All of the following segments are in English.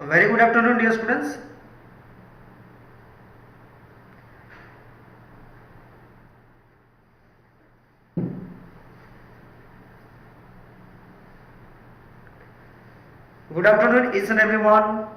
Very good afternoon, dear students. Good afternoon, each and everyone.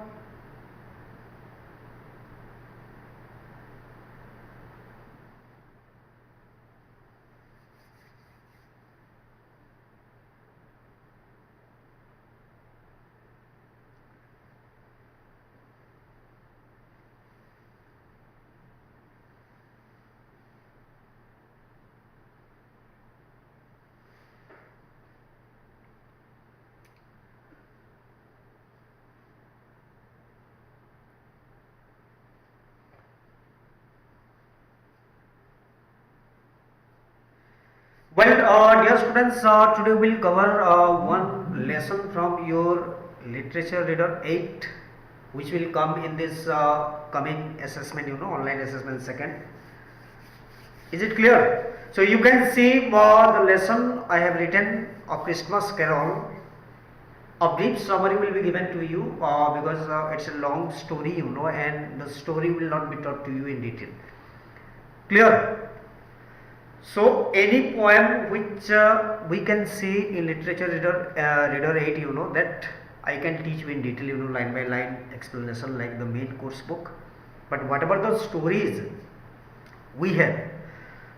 Well, dear students, today we'll cover one lesson from your literature reader 8, which will come in this coming assessment, online assessment second. Is it clear? So you can see the lesson I have written of Christmas Carol. A brief summary will be given to you because it's a long story, and the story will not be taught to you in detail. Clear? So any poem which we can see in literature reader 8, that I can teach you in detail, line by line explanation like the main course book. But whatever the stories we have,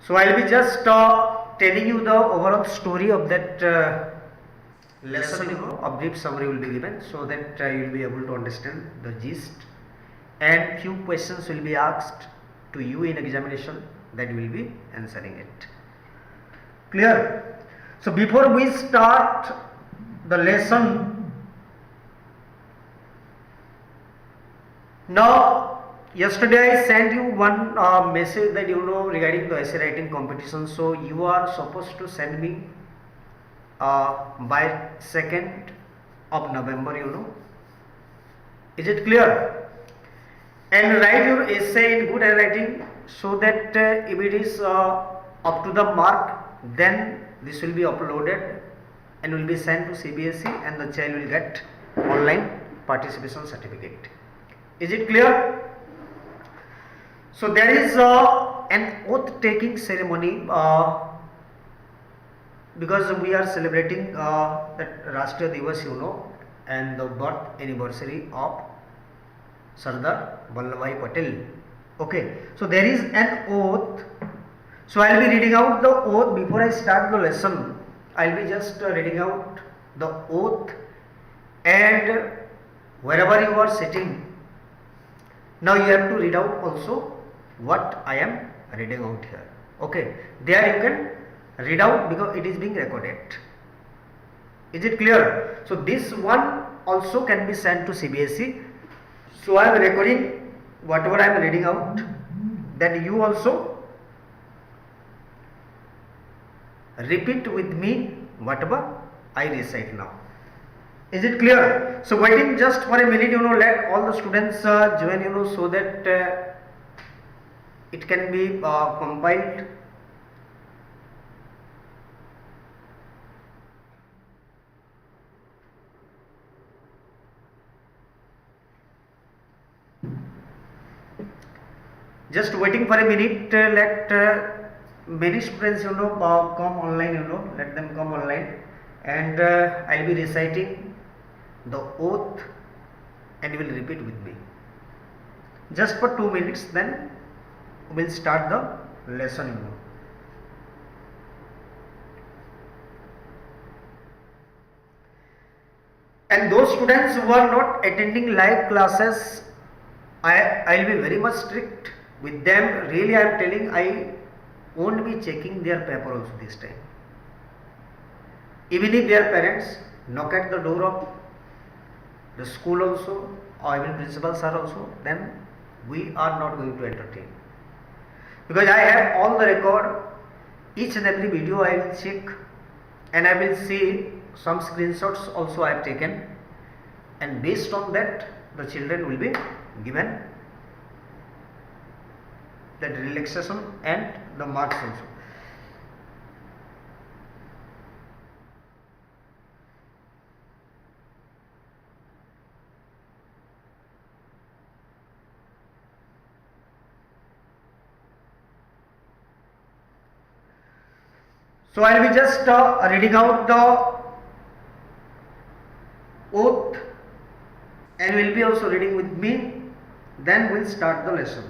so I will be just telling you the overall story of that lesson. A brief summary will be given so that you will be able to understand the gist, and few questions will be asked to you in examination that you will be answering it. Clear? So before we start the lesson, now yesterday I sent you one message that regarding the essay writing competition. So you are supposed to send me by 2nd of November, Is it clear? And write your essay in good handwriting so that if it is up to the mark, then this will be uploaded and will be sent to CBSE, and the child will get online participation certificate. Is it clear? So there is an oath taking ceremony because we are celebrating that Rashtriya Divas, and the birth anniversary of Sardar Vallabhbhai Patel. Okay, so there is an oath. So I will be reading out the oath before I start the lesson. I will be just reading out the oath, and wherever you are sitting, now you have to read out also what I am reading out here. Okay, there you can read out because it is being recorded. Is it clear? So this one also can be sent to CBSE. So I am recording whatever I am reading out, then you also repeat with me whatever I recite now. Is it clear? So waiting just for a minute, let all the students join, so that it can be compiled. Just waiting for a minute, let many students come online, let them come online, and I'll be reciting the oath and you will repeat with me just for 2 minutes, then we'll start the lesson. And those students who are not attending live classes, I'll be very much strict with them. Really, I am telling, I won't be checking their paper also this time. Even if their parents knock at the door of the school also, or even principal sir also, then we are not going to entertain. Because I have all the record, each and every video I will check, and I will see some screenshots also I have taken, and based on that the children will be given that relaxation and the marks also. So I will be just reading out the oath, and will be also reading with me. Then we'll start the lesson.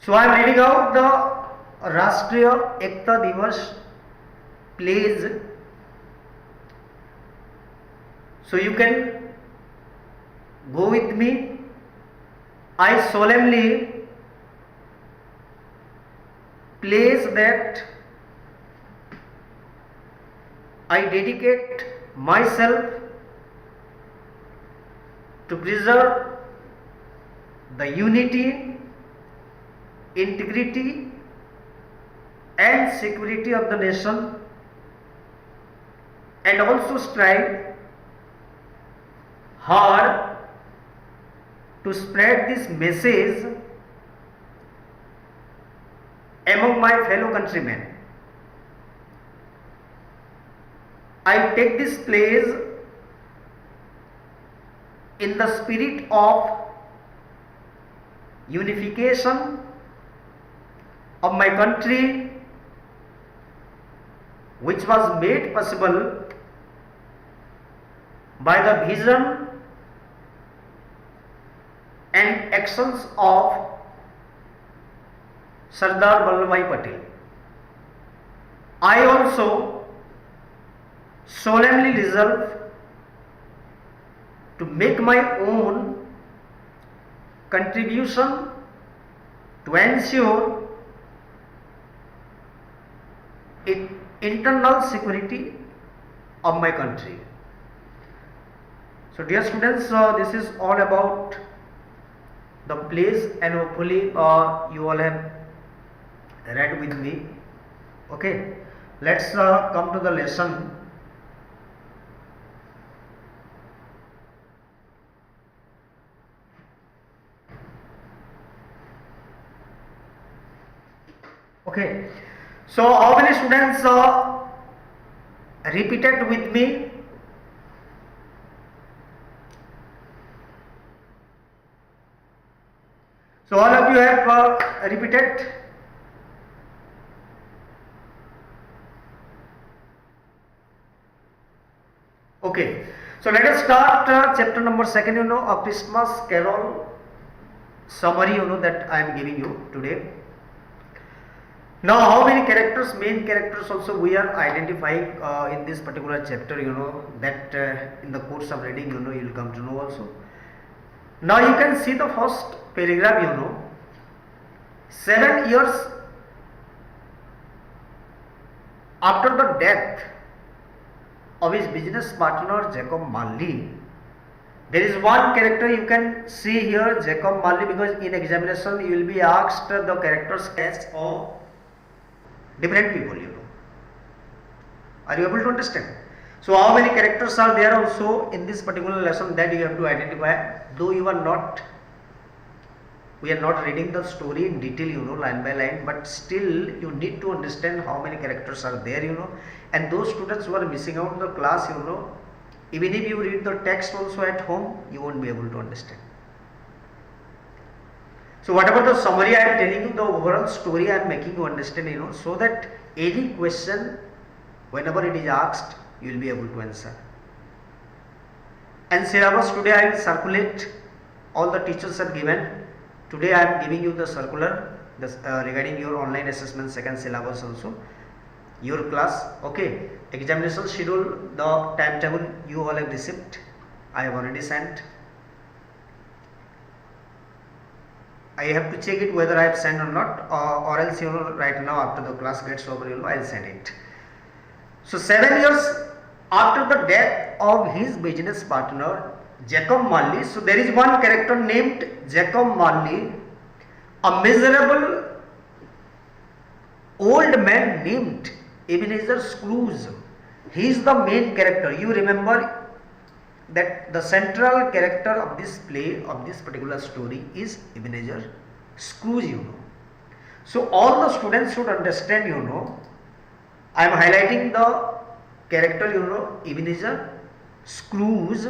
So I am reading out the Rashtriya Ekta Divas plays. So you can go with me. I solemnly place that I dedicate myself to preserve the unity, integrity and security of the nation, and also strive hard to spread this message among my fellow countrymen. I take this place in the spirit of unification of my country, which was made possible by the vision and actions of Sardar Vallabhbhai Patel. I also solemnly resolve to make my own contribution to ensure internal security of my country. So dear students, this is all about the plays, and hopefully you all have read with me. Okay, let's come to the lesson. Okay, so how many students repeated with me? So all of you have repeated. Okay, so let us start chapter number 2, a Christmas Carol summary, that I am giving you today. Now how many characters, main characters also we are identifying in this particular chapter, that in the course of reading, you will come to know also. Now you can see the first paragraph, 7 years after the death of his business partner Jacob Marley. There is one character you can see here, Jacob Marley, because in examination you will be asked the characters as of different people, Are you able to understand? So how many characters are there also in this particular lesson, that you have to identify. Though we are not reading the story in detail, line by line, but still you need to understand how many characters are there, and those students who are missing out the class, even if you read the text also at home, you won't be able to understand. So whatever the summary I am telling you, the overall story I am making you understand, so that any question, whenever it is asked, you will be able to answer. And syllabus today I will circulate, all the teachers are given. Today I am giving you the circular regarding your online assessment second syllabus also, your class. Okay, examination schedule, the timetable you all have received, I have already sent. I have to check it whether I have sent or not, or else right now after the class gets over, I will send it. So 7 years after the death of his business partner Jacob Marley, so there is one character named Jacob Marley, a miserable old man named Ebenezer Scrooge. he is the main character. You remember that the central character of this play, of this particular story, is Ebenezer Scrooge, you know. So all the students should understand, you know, I am highlighting the character, you know, Ebenezer Scrooge.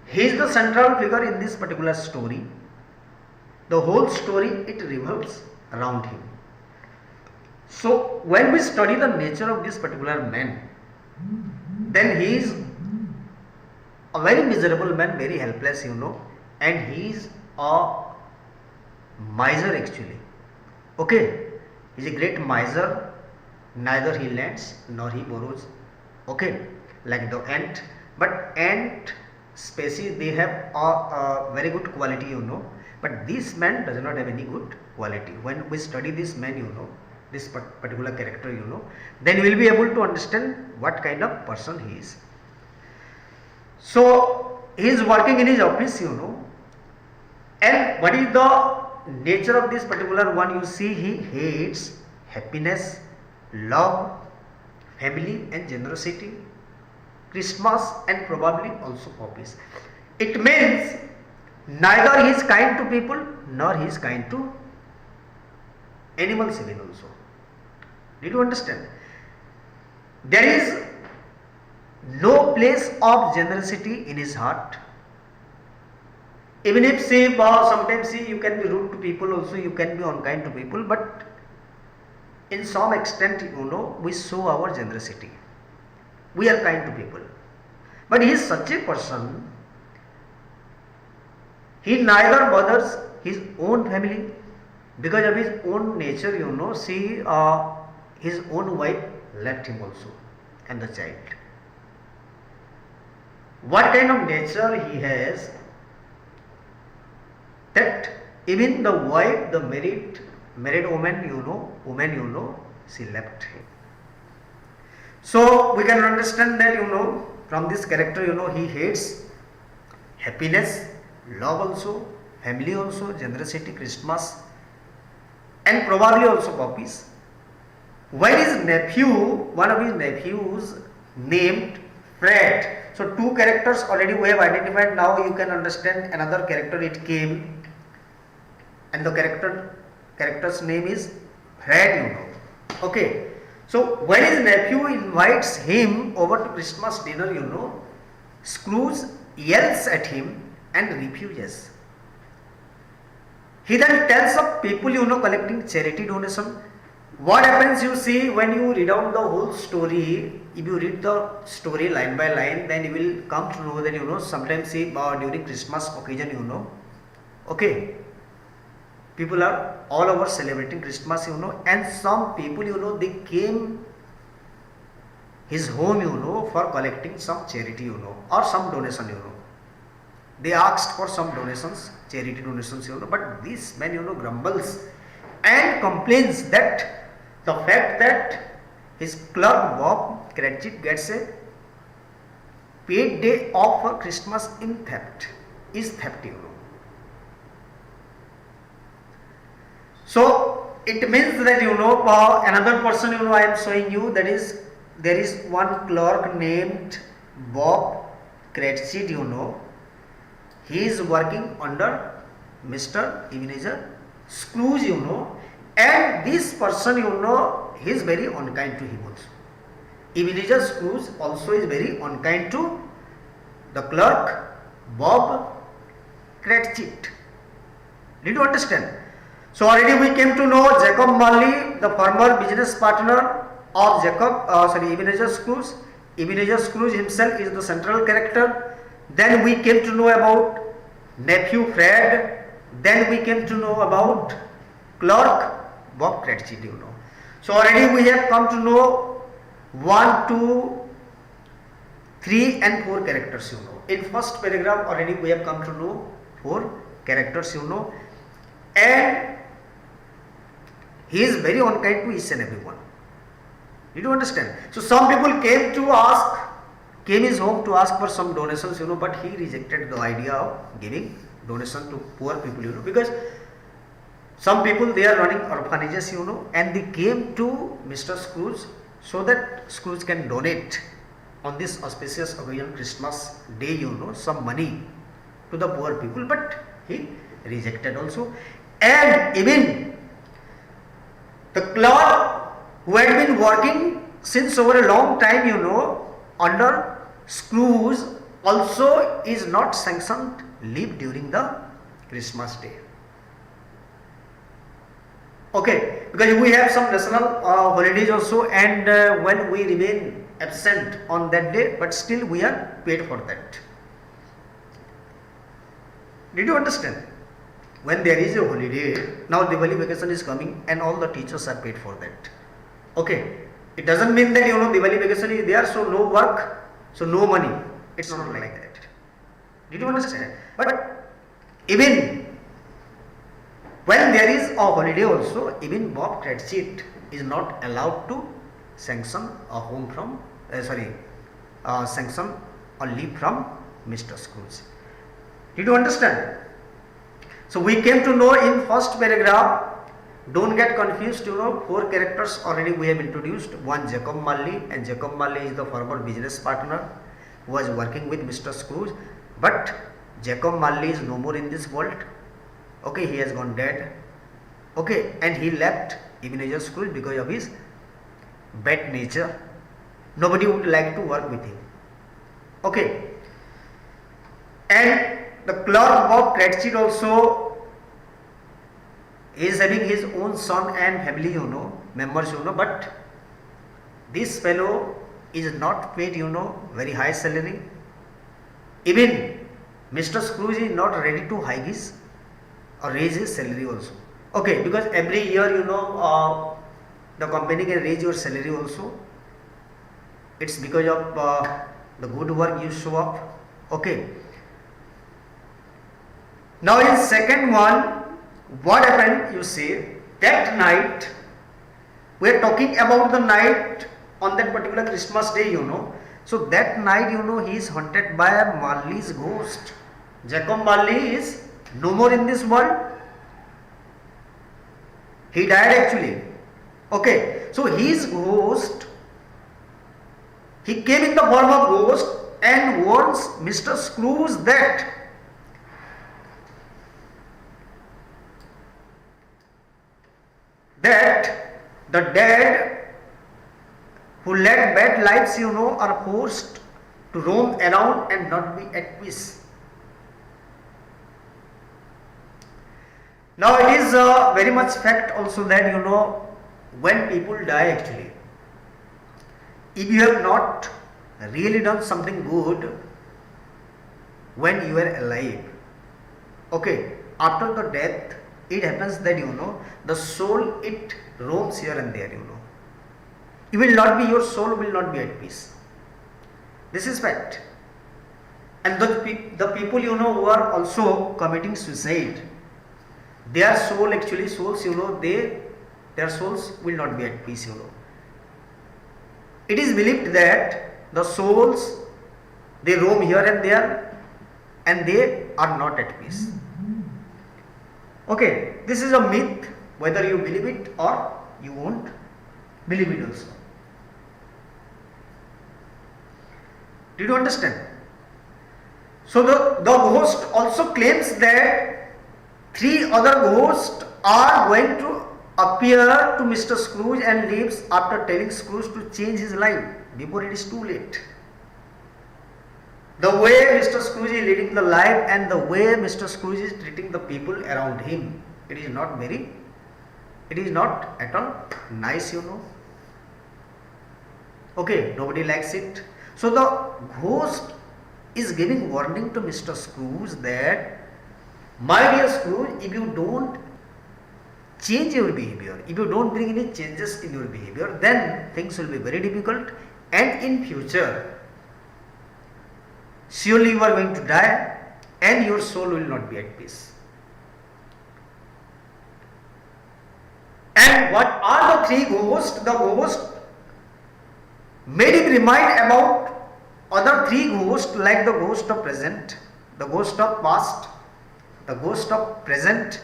He is the central figure in this particular story. The whole story, it revolves around him. So when we study the nature of this particular man, then he is a very miserable man, very helpless, you know, and he is a miser actually. Okay, he is a great miser. Neither he lends nor he borrows. Okay, like the ant. But ant species, they have a very good quality, you know. But this man does not have any good quality. When we study this man, you know, this particular character, you know, then we will be able to understand what kind of person he is. So he is working in his office, you know, and what is the nature of this particular one? You see, he hates happiness, love, family and generosity, Christmas and probably also puppies. It means neither he is kind to people nor he is kind to animals even also. Did you understand? There is no place of generosity in his heart. Even if say sometimes see you can be rude to people also, you can be unkind to people, but in some extent, you know, we show our generosity. We are kind to people. But he is such a person, he neither bothers his own family because of his own nature, you know. See, his own wife left him also and the child. What kind of nature he has, that even the wife, the married woman, you know, she left him. So we can understand that, you know, from this character, you know, he hates happiness, love also, family also, generosity, Christmas and probably also puppies. While his nephew, one of his nephews named Fred. So two characters already we have identified. Now you can understand another character it came, and the character's name is Fred, you know. Okay. So when his nephew invites him over to Christmas dinner, you know, Scrooge yells at him and refuses. He then tells of people, you know, collecting charity donation. What happens, you see, when you read out the whole story, if you read the story line by line, then you will come to know that, you know, sometimes see during Christmas occasion, you know, okay, people are all over celebrating Christmas, you know, and some people, you know, they came his home, you know, for collecting some charity, you know, or some donation, you know. They asked for some donations, charity donations, you know, but this man, you know, grumbles and complains that the fact that his clerk Bob Cratchit gets a paid day off for Christmas is theft, you know. So it means that, you know, another person, you know, I am showing you, that is, there is one clerk named Bob Cratchit, you know. He is working under Mr. Ebenezer Scrooge, you know, and this person, you know, he is very unkind to him also. Ebenezer Scrooge also is very unkind to the clerk Bob Cratchit. Did you understand? So already we came to know Jacob Marley, the former business partner of Ebenezer Scrooge. Ebenezer Scrooge himself is the central character. Then we came to know about nephew Fred. Then we came to know about clerk Bob Cratchit, you know. So already we have come to know 1, 2, 3 and 4 characters, you know. In first paragraph already we have come to know 4 characters, you know, and he is very unkind to each and everyone. Did you understand? So some people came his home to ask for some donations, you know, but he rejected the idea of giving donation to poor people, you know, because some people, they are running orphanages, you know, and they came to Mr. Scrooge so that Scrooge can donate on this auspicious occasion, Christmas day, some money to the poor people, but he rejected also. And even the clerk who had been working since over a long time, under Scrooge, also is not sanctioned leave during the Christmas day. Okay, because we have some national holidays also, and when we remain absent on that day, but still we are paid for that. Did you understand? When there is a holiday, now Diwali vacation is coming and all the teachers are paid for that. Okay, it doesn't mean that Diwali vacation is there, so no work, so no money. It's not like that. Did you understand? But even when there is a holiday also, even Bob Cratchit is not allowed to sanction a home from, sanction or leave from Mr. Scrooge. Did you understand? So we came to know in first paragraph. Don't get confused, 4 characters already we have introduced. One, Jacob Marley, and Jacob Marley is the former business partner who was working with Mr. Scrooge. But Jacob Marley is no more in this world. Okay, he has gone dead. Okay, and he left Ebenezer Scrooge because of his bad nature. Nobody would like to work with him. Okay, and the clerk Bob Cratchit also is having his own son and family, members, but this fellow is not paid, very high salary. Even Mr. Scrooge is not ready to hike his or raise his salary also. Okay, because every year, the company can raise your salary also. It's because of the good work you show up. Okay. Now in second one, what happened? You see, that night, we are talking about the night on that particular Christmas day, So that night, he is haunted by Marley's ghost. Jacob Marley is no more in this world. He died actually. Okay, so his ghost, he came in the form of ghost and warns Mr. Scrooge that the dead who led bad lives, are forced to roam around and not be at peace. Now it is very much fact also that, when people die actually, if you have not really done something good when you are alive, okay, after the death, it happens that, the soul, it roams here and there, You will not be, your soul will not be at peace. This is fact. And the people, who are also committing suicide, their soul actually, souls, their souls will not be at peace, It is believed that the souls, they roam here and there and they are not at peace. Okay, this is a myth, whether you believe it or you won't believe it also. Did you understand? So the ghost also claims that 3 other ghosts are going to appear to Mr. Scrooge and leaves after telling Scrooge to change his life before it is too late. The way Mr. Scrooge is leading the life and the way Mr. Scrooge is treating the people around him, it is not at all nice, Okay, nobody likes it. So the ghost is giving warning to Mr. Scrooge that, my dear Scrooge, if you don't change your behavior, if you don't bring any changes in your behavior, then things will be very difficult, and in future, surely you are going to die and your soul will not be at peace. And what are the 3 ghosts? The ghost made him remind about other 3 ghosts, like the ghost of present, the ghost of past, the ghost of present,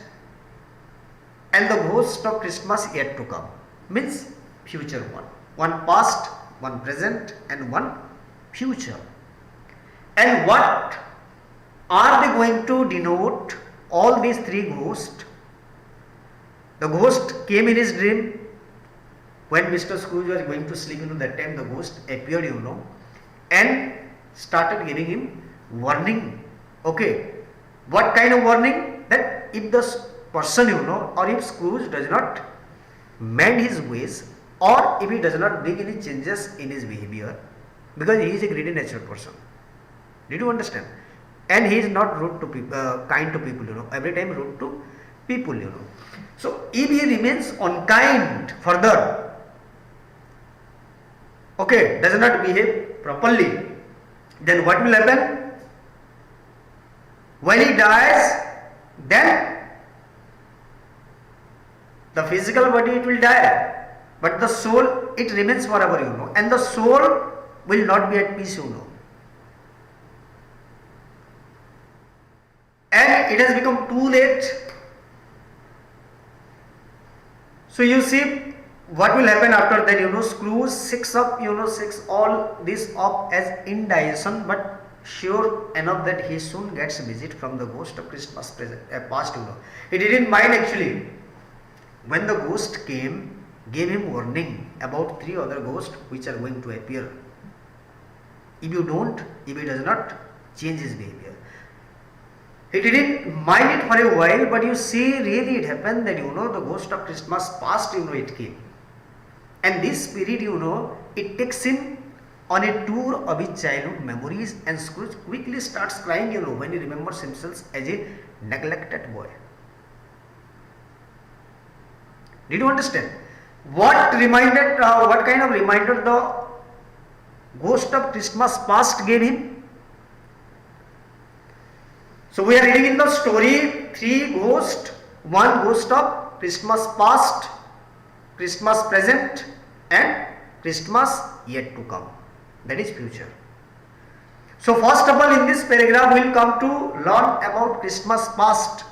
and the ghost of Christmas yet to come, means future one. one past, one present, and one future. And what are they going to denote? All these three ghosts. The ghost came in his dream when Mr. Scrooge was going to sleep. That time the ghost appeared, and started giving him warning. Okay, what kind of warning? That if the person, or if Scrooge does not mend his ways, or if he does not bring any changes in his behavior, because he is a greedy natured person. Did you understand? And he is not rude to people, kind to people, every time rude to people, So if he remains unkind further, okay, does not behave properly, then what will happen? When he dies, then the physical body it will die, but the soul it remains forever, and the soul will not be at peace, and it has become too late. So you see what will happen after that, Scrooge six all this up as indigestion, but sure enough that he soon gets a visit from the ghost of Christmas past, He didn't mind actually. When the ghost came, gave him warning about three other ghosts which are going to appear. If he does not change his behavior. He didn't mind it for a while, but you see, really it happened that, the ghost of Christmas past, it came. And this spirit, it takes him on a tour of his childhood memories, and Scrooge quickly starts crying, when he remembers himself as a neglected boy. Did you understand? What kind of reminder the ghost of Christmas past gave him? So we are reading in the story three ghosts, one ghost of Christmas past, Christmas present, and Christmas yet to come. That is future. So first of all, in this paragraph we will come to learn about Christmas past.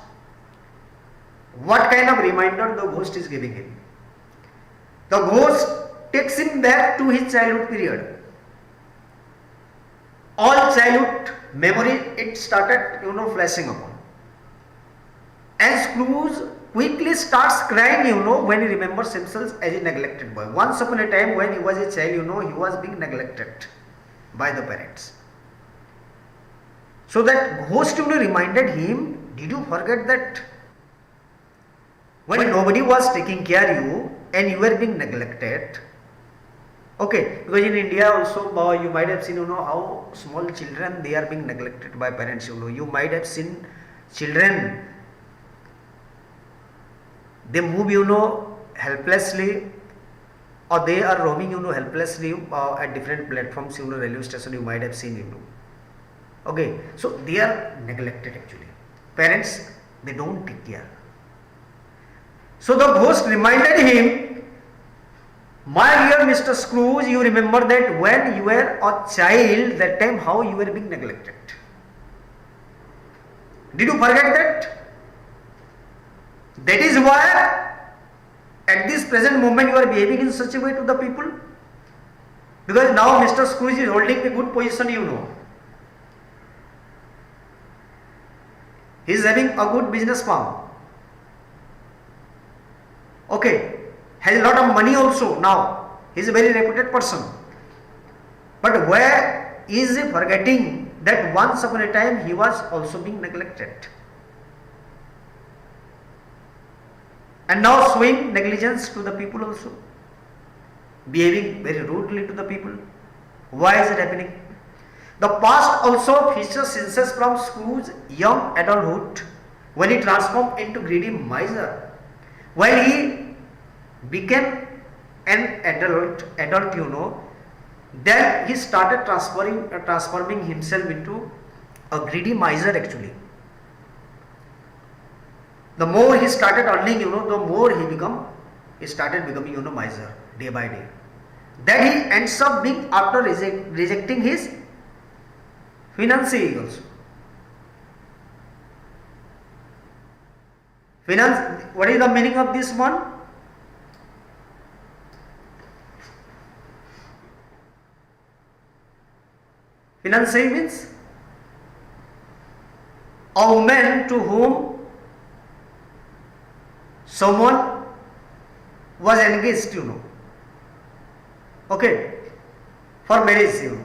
What kind of reminder the ghost is giving him? The ghost takes him back to his childhood period. All childhood memory it started flashing upon, and Scrooge quickly starts crying when he remembers himself as a neglected boy. Once upon a time when he was a child, he was being neglected by the parents. So that ghost reminded him, did you forget that when nobody was taking care of you and you were being neglected? Okay, because in India also you might have seen how small children they are being neglected by parents. You might have seen children, they move helplessly, or they are roaming helplessly at different platforms, railway station you might have seen. Okay, so they are neglected actually. Parents they don't take care. So the ghost reminded him, my dear Mr. Scrooge, you remember that when you were a child, that time how you were being neglected. Did you forget that? That is why at this present moment you are behaving in such a way to the people. Because now Mr. Scrooge is holding a good position, He is having a good business firm. Okay. Has a lot of money also now. He is a very reputed person. But where is he forgetting that once upon a time he was also being neglected? And now showing negligence to the people also. Behaving very rudely to the people. Why is it happening? The past also features instances from Scrooge's young adulthood when he transformed into greedy miser. While he became an adult, then he started transforming himself into a greedy miser actually. The more he started earning, the more he started becoming, miser day by day. Then he ends up being after rejecting his fiancée also. What is the meaning of this one? Fiancée means a woman to whom someone was engaged, okay, for marriage,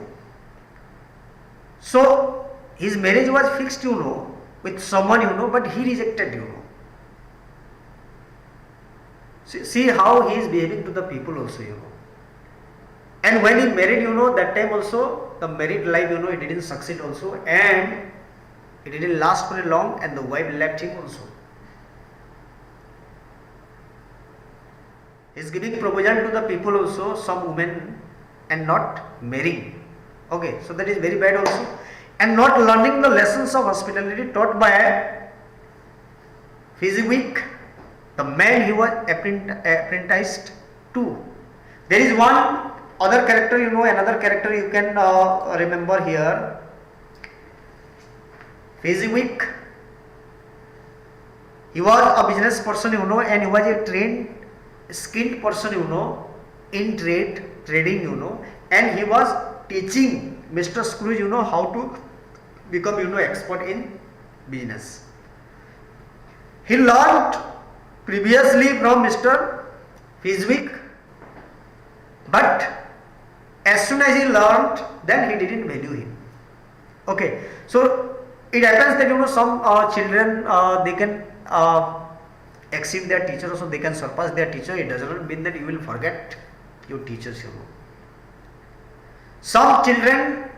So his marriage was fixed, with someone, but he rejected, See how he is behaving to the people also, And when he married, that time also the married life, it didn't succeed also, and it didn't last very long, and the wife left him also. He is giving proposal to the people also, some women, and not marrying. Okay, so that is very bad also, and not learning the lessons of hospitality taught by Physic, the man he was apprenticed to. There is one other character, another character you can remember here. Physic, he was a business person, and he was a trained, skilled person, in trading, and he was teaching Mr. Scrooge, how to become, expert in business. He learned previously from Mr. Physic, but as soon as he learned, then he didn't value him. Okay, so it happens that some children they can exceed their teacher, so they can surpass their teacher. It does not mean that you will forget your teachers. Some children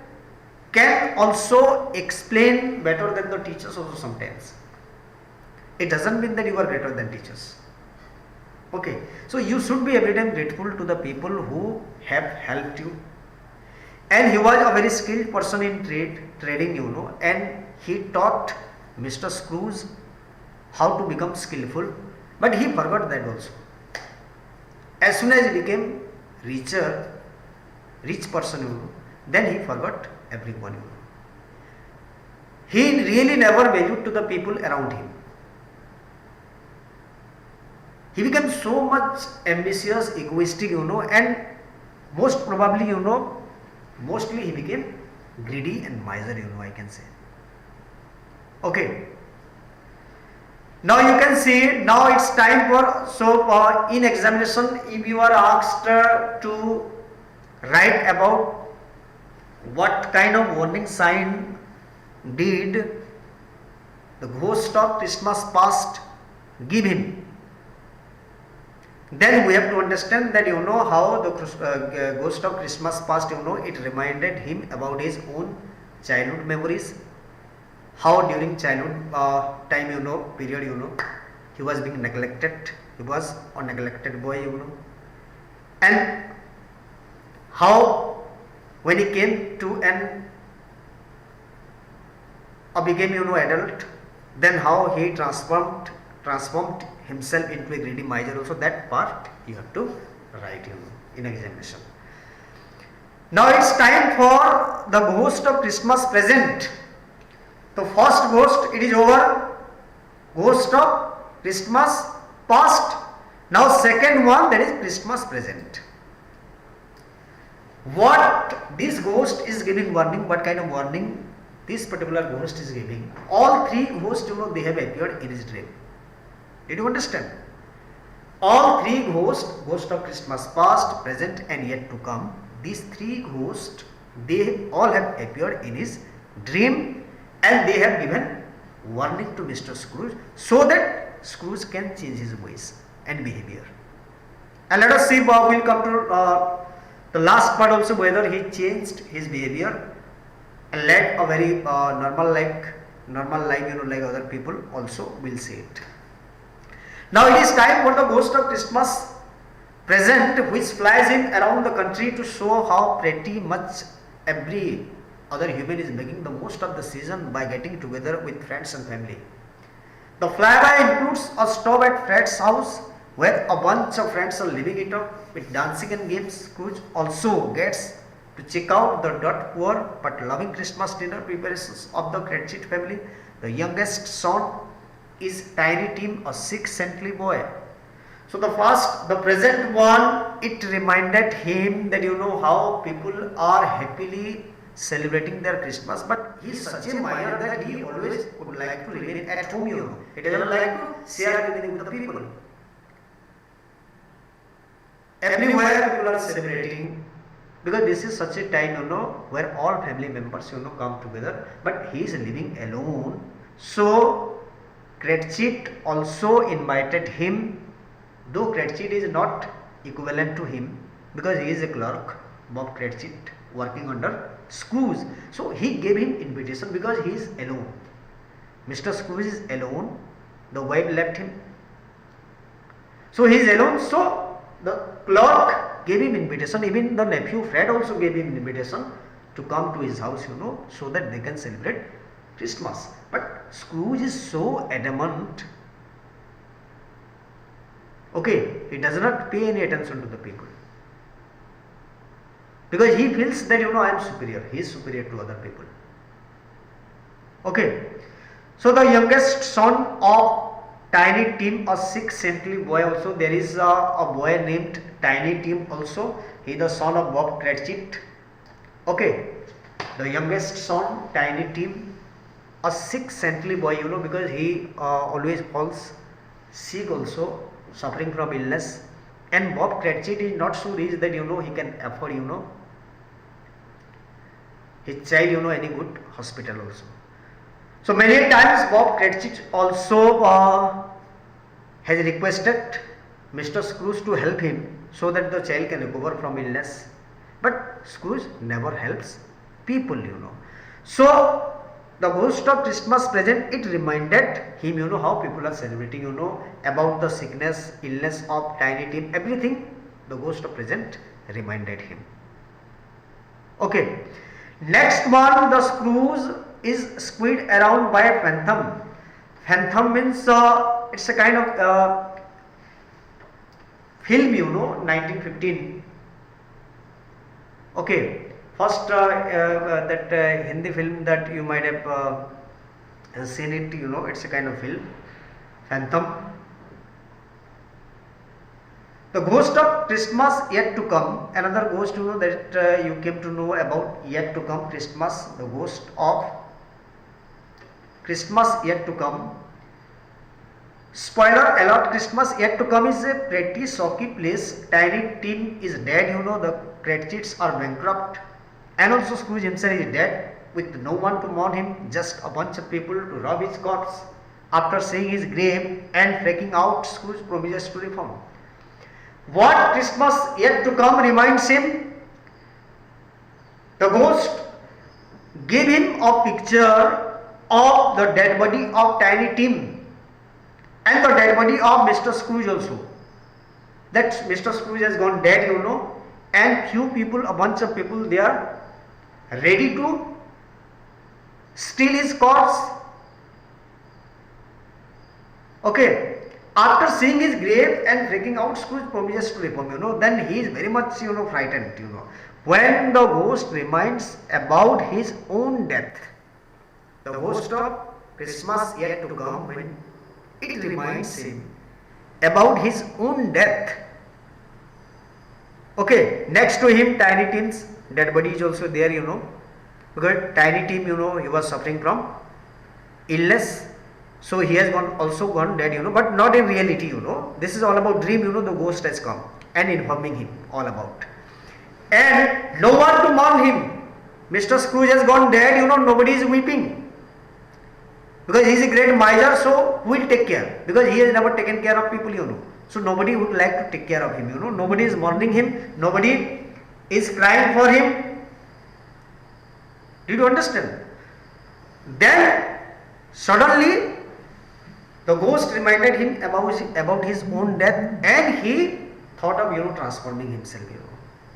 can also explain better than the teachers also sometimes. It doesn't mean that you are greater than teachers. Okay, so you should be every time grateful to the people who have helped you. And he was a very skilled person in trading, and he taught Mr. Scrooge how to become skillful, but he forgot that also. As soon as he became rich person, then he forgot everyone. He really never valued to the people around him. He became so much ambitious, egoistic, and most probably, mostly he became greedy and miser, I can say. Okay. Now you can see, now it's time for, in examination, if you are asked to write about what kind of warning sign did the ghost of Christmas past give him, then we have to understand that how the ghost of Christmas past, it reminded him about his own childhood memories, how during childhood time, period, he was being neglected, he was a neglected boy, and how when he came to became adult, then how he transformed himself into a greedy miser also. That part you have to write in examination. Now it's time for the ghost of Christmas present. The first ghost, it is over. Ghost of Christmas past. Now second one, that is Christmas present. What this ghost is giving warning, what kind of warning this particular ghost is giving? All three ghosts, they have appeared in his dream. Did you understand? All three ghosts, ghost of Christmas past, present and yet to come, these three ghosts, they all have appeared in his dream, and they have given warning to Mr. Scrooge, so that Scrooge can change his ways and behavior. And let us see, we will come to the last part also, whether he changed his behavior and led a very normal life, like other people also will see it. Now it is time for the ghost of Christmas present, which flies in around the country to show how pretty much every other human is making the most of the season by getting together with friends and family. The flyby includes a stop at Fred's house, where a bunch of friends are living it up with dancing and games. Scrooge also gets to check out the dirt poor but loving Christmas dinner preparations of the Cratchit family. The youngest son is Tiny Tim, a 6 saintly boy. So the present one, it reminded him that how people are happily celebrating their Christmas, but he is such a minor that he always would like to remain at home, He doesn't like to share anything with the people. Everywhere people are celebrating, because this is such a time, where all family members, come together, but he is living alone. So Cratchit also invited him, though Cratchit is not equivalent to him, because he is a clerk, Bob Cratchit, working under Scrooge. So he gave him invitation because he is alone. Mr. Scrooge is alone, the wife left him. So he is alone, so the clerk gave him invitation, even the nephew Fred also gave him invitation to come to his house, so that they can celebrate Christmas. But Scrooge is so adamant. Okay, he does not pay any attention to the people, because he feels that I am superior, he is superior to other people. Okay, so the youngest son of Tiny Tim, a 6 saintly boy also, there is a boy named Tiny Tim also, he is the son of Bob Cratchit. Okay, the youngest son, Tiny Tim, a 6 saintly boy, because he always falls sick also, suffering from illness, and Bob Cratchit is not so rich that he can afford his child any good hospital also. So many times Bob Cratchit also has requested Mr. Scrooge to help him so that the child can recover from illness, but Scrooge never helps people. So the ghost of Christmas present, it reminded him, how people are celebrating, about the sickness, illness of Tiny Tim, everything the ghost of present reminded him. Okay, next one, the Scrooge is squeezed around by a phantom. Phantom means it's a kind of film, 1915. Okay. First, that Hindi film that you might have seen it, it's a kind of film, Phantom. The ghost of Christmas yet to come, another ghost, that you came to know about yet to come, Christmas, the ghost of Christmas yet to come. Spoiler alert, Christmas yet to come is a pretty shocky place. Tiny Tim is dead, the Cratchits are bankrupt. And also Scrooge himself is dead, with no one to mourn him, just a bunch of people to rob his corpse. After seeing his grave and freaking out, Scrooge promises to reform. What Christmas yet to come reminds him? The ghost gave him a picture of the dead body of Tiny Tim and the dead body of Mr. Scrooge also. That Mr. Scrooge has gone dead, and few people, a bunch of people, they are ready to steal his corpse. Okay, after seeing his grave and freaking out, Scrooge promises to reform, then he is very much, frightened, when the ghost reminds about his own death. The ghost of Christmas yet to come, when it reminds him about his own death. Okay, next to him, Tiny Tim's dead body is also there, because Tiny Tim, he was suffering from illness, so he has also gone dead, but not in reality, this is all about dream, the ghost has come and informing him all about, and no one to mourn him. Mr. Scrooge has gone dead, nobody is weeping, because he is a great miser, so who will take care, because he has never taken care of people, so nobody would like to take care of him, nobody is mourning him, nobody is crying for him. Did you understand? Then suddenly the ghost reminded him about his own death, and he thought of transforming himself.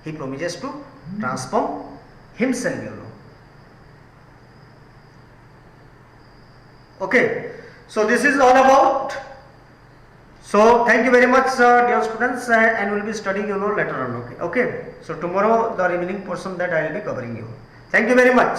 He promises to transform himself. Okay, so this is all about. So thank you very much, dear students, and we will be studying later on. Okay, so tomorrow the remaining portion that I will be covering you. Thank you very much.